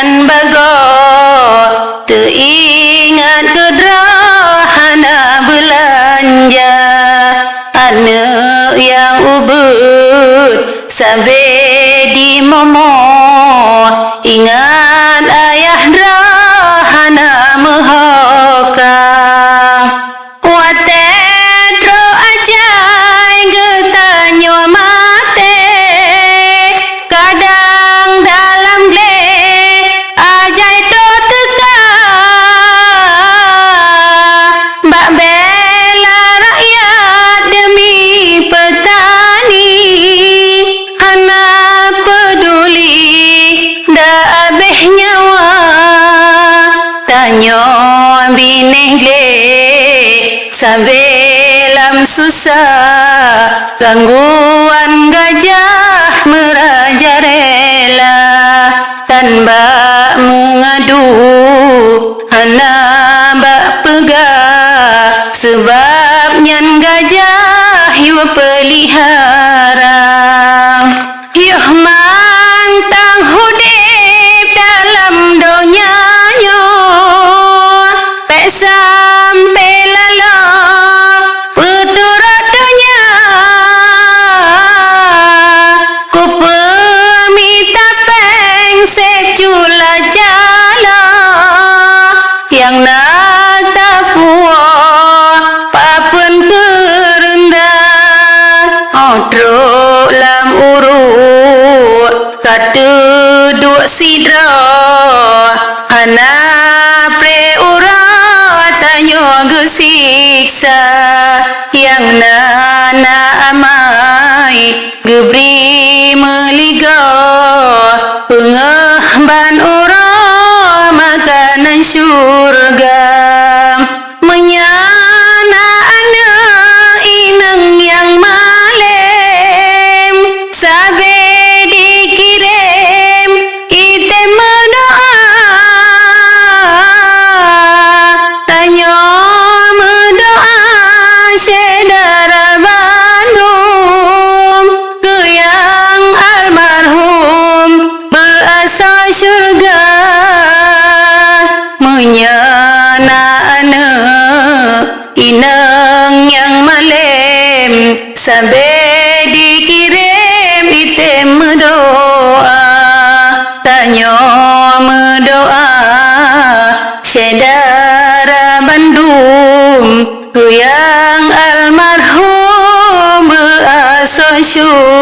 nan bago teringat kederhana belanja anak yang ubud sampai di momo ingat ayah derhana mehoka watedro ajai getanyo mate kadang dalam gle ajai do teka mbak bela rakyat demi petani hana peduli dah abeh nyawa tanyo bineh gle sampai lam susah gangguan gajah merajalela tanpa mengadu hana bak pegah sebab nyan gajah iwa pelihara yuh mantang hudip dalam donyanya pek sampai lala peturat donya ku pemita pengsep cula jala yang nata puah papen kerendah odro lam urut kata duk sidra hana pre urat tanyo gesiksa yang nana amai gebri meliga pengehban ura makanan syurga menyana anak ineng yang malem sabe dikirim ite mendoa tanyo mendoa saudara Bandung ke yang almarhum berasa syurga menyana anak ineng yang malem sampai dikirim ite mendoa tanyo mendoa saudara Bandung ku yang almarhum berasa syurga